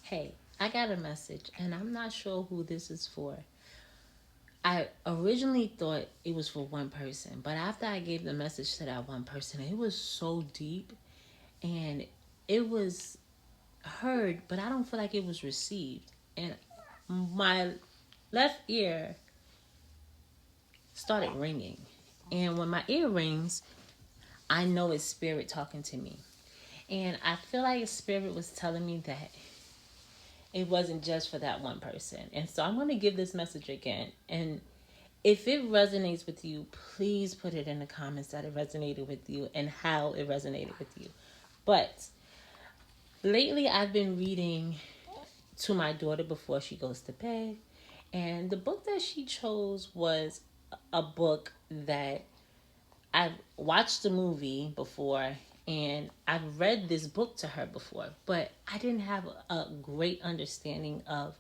Hey, I got a message and I'm not sure who this is for. I originally thought it was for one person, but after I gave the message to that one person, it was so deep and it was heard, but I don't feel like it was received. And my left ear started ringing. And when my ear rings, I know it's spirit talking to me. And I feel like spirit was telling me that it wasn't just for that one person. And so I'm going to give this message again. And if it resonates with you, please put it in the comments that it resonated with you and how it resonated with you. But lately, I've been reading to my daughter before she goes to bed. And the book that she chose was a book that I've watched the movie before and I've read this book to her before, but I didn't have a great understanding of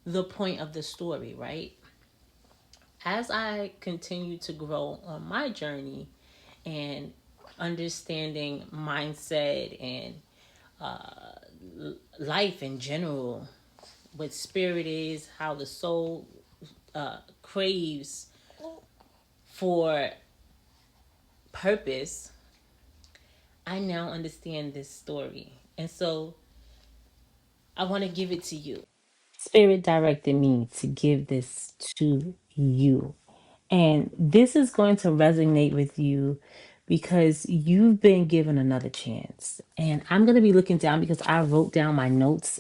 the point of the story, right? As I continue to grow on my journey and understanding mindset and life in general, what spirit is, how the soul craves for purpose, I now understand this story. And so I want to give it to you. Spirit directed me to give this to you. And this is going to resonate with you because you've been given another chance. And I'm going to be looking down because I wrote down my notes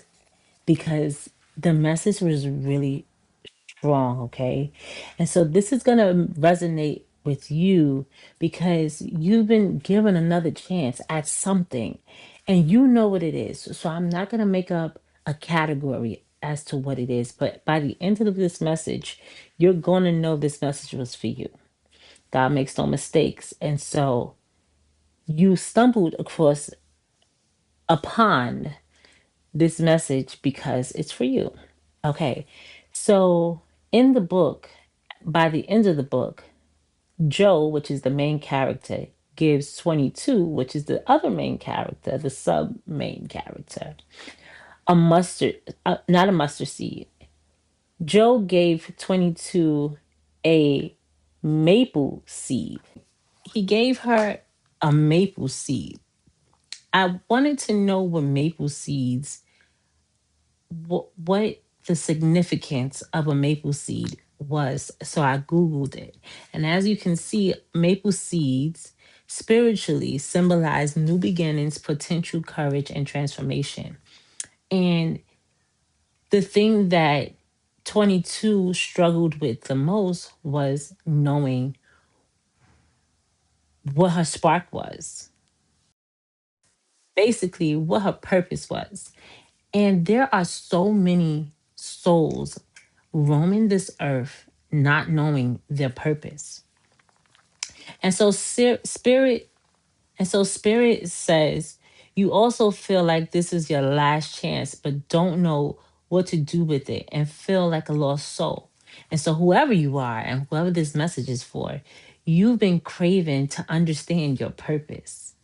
because the message was really strong, okay? And so this is going to resonate with you because you've been given another chance at something and you know what it is. So I'm not going to make up a category as to what it is, but by the end of this message, you're going to know this message was for you. God makes no mistakes. And so you stumbled across upon this message because it's for you. Okay. So in the book, by the end of the book, Joe, which is the main character, gives 22, which is the other main character, the sub main character, a mustard, not a mustard seed. Joe gave 22 a maple seed. He gave her a maple seed. I wanted to know what maple seeds, what the significance of a maple seed was. So I Googled it. And as you can see, maple seeds spiritually symbolize new beginnings, potential courage, and transformation. And the thing that 22 struggled with the most was knowing what her spark was, basically, what her purpose was. And there are so many souls roaming this earth not knowing their purpose. And so spirit spirit says you also feel like this is your last chance but don't know what to do with it and feel like a lost soul. And so whoever you are and whoever this message is for, you've been craving to understand your purpose.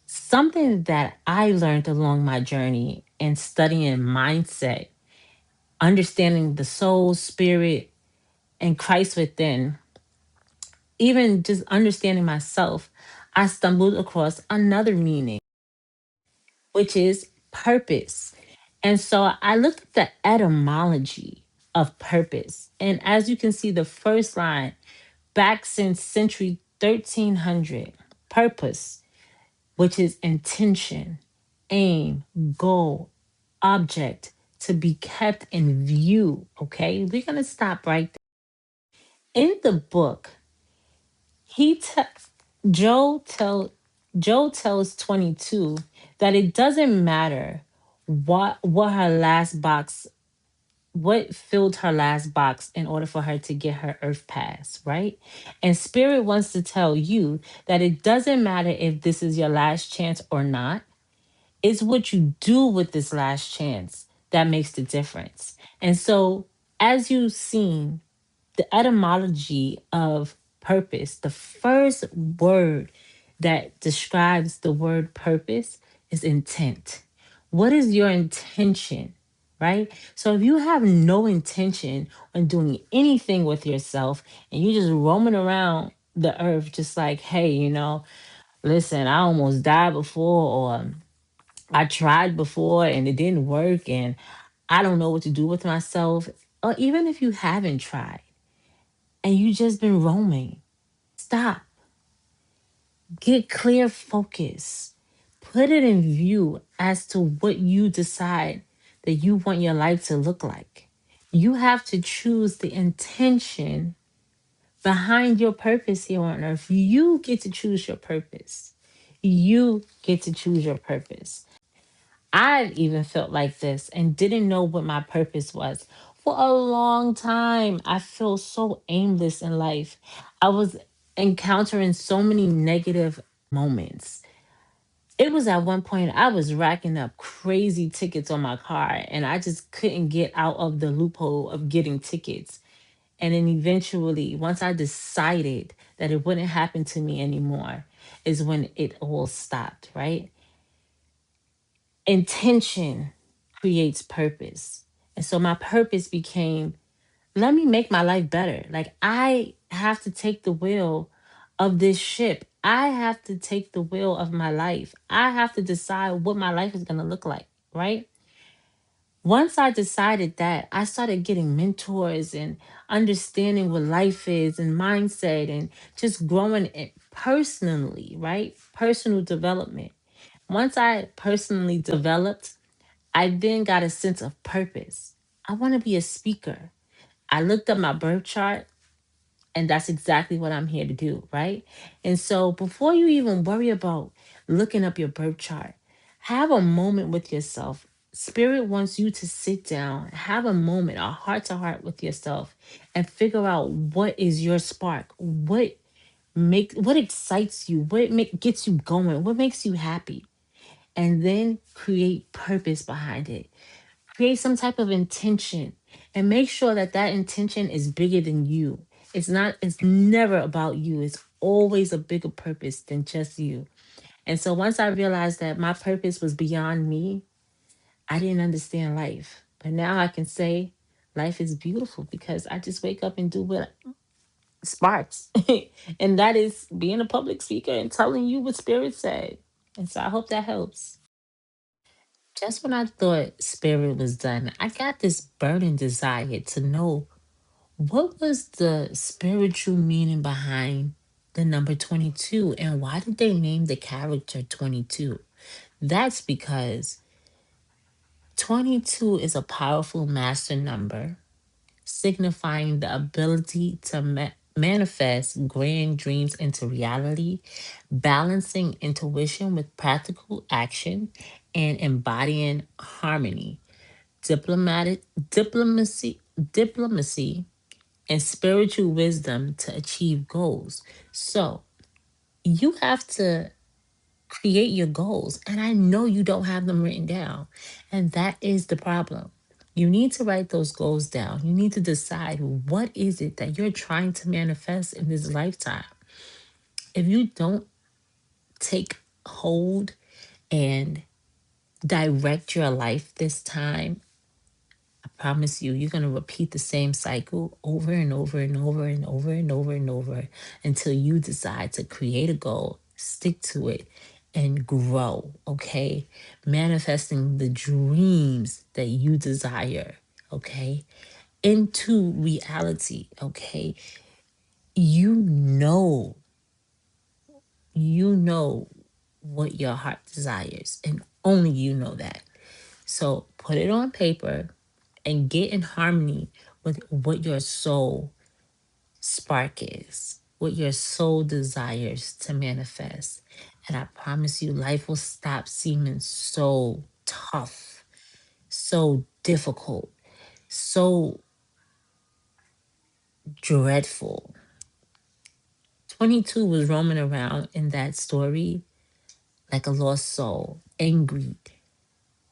Something that I learned along my journey in studying mindset, understanding the soul, spirit, and Christ within, even just understanding myself, I stumbled across another meaning, which is purpose. And so I looked at the etymology of purpose. And as you can see, the first line, back since century 1300, purpose, which is intention, aim, goal, object to be kept in view. Okay, we're going to stop right there. In the book, he te- Joe tell Joe tells 22 that it doesn't matter what her last box, what filled her last box in order for her to get her earth pass, right? And spirit wants to tell you that it doesn't matter if this is your last chance or not. It's what you do with this last chance that makes the difference. And so, as you've seen, the etymology of purpose, the first word that describes the word purpose is intent, What is your intention? Right? So if you have no intention on doing anything with yourself and you're just roaming around the earth, just like, hey, listen, I almost died before, or I tried before and it didn't work, and I don't know what to do with myself. Or even if you haven't tried and you just been roaming, stop, get clear focus, put it in view as to what you decide that you want your life to look like. You have to choose the intention behind your purpose here on earth. You get to choose your purpose. You get to choose your purpose. I've even felt like this and didn't know what my purpose was. For a long time, I felt so aimless in life. I was encountering so many negative moments. It was at one point I was racking up crazy tickets on my car and I just couldn't get out of the loophole of getting tickets. And then eventually, once I decided that it wouldn't happen to me anymore, is when it all stopped, right? Intention creates purpose. And so my purpose became, let me make my life better. Like, I have to take the wheel of this ship. I have to take the wheel of my life. I have to decide what my life is going to look like, right? Once I decided that, I started getting mentors and understanding what life is and mindset and just growing it personally, right? Personal development. Once I personally developed, I then got a sense of purpose. I want to be a speaker. I looked up my birth chart, and that's exactly what I'm here to do, right? And so before you even worry about looking up your birth chart, have a moment with yourself. Spirit wants you to sit down, have a moment, a heart to heart with yourself, and figure out what is your spark. What excites you? Gets you going? What makes you happy? And then create purpose behind it. Create some type of intention and make sure that that intention is bigger than you. It's never about you. It's always a bigger purpose than just you. And so once I realized that my purpose was beyond me, I didn't understand life. But now I can say life is beautiful because I just wake up and do what sparks. And that is being a public speaker and telling you what spirit said. And so I hope that helps. Just when I thought spirit was done, I got this burning desire to know what was the spiritual meaning behind the number 22 and why did they name the character 22? That's because 22 is a powerful master number signifying the ability to manifest grand dreams into reality, balancing intuition with practical action, and embodying harmony, diplomatic diplomacy, and spiritual wisdom to achieve goals. So you have to create your goals. And I know you don't have them written down. And that is the problem. You need to write those goals down. You need to decide what is it that you're trying to manifest in this lifetime. If you don't take hold and direct your life this time, I promise you, you're going to repeat the same cycle over and over and over and over and over and over until you decide to create a goal, stick to it, and grow. Okay. Manifesting the dreams that you desire. Okay. Into reality. Okay. You know, you know what your heart desires, and only you know that. So put it on paper and get in harmony with what your soul spark is, what your soul desires to manifest. And I promise you, life will stop seeming so tough, so difficult, so dreadful. 22 was roaming around in that story like a lost soul, angry,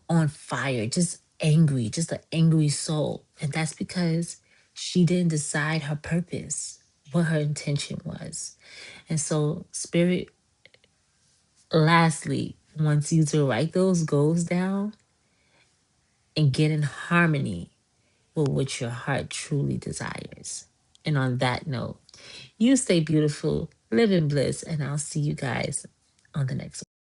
on fire, just angry, just an angry soul. And that's because she didn't decide her purpose, what her intention was. And so, Spirit, lastly, wants you to write those goals down and get in harmony with what your heart truly desires. And on that note, you stay beautiful, live in bliss, and I'll see you guys on the next one.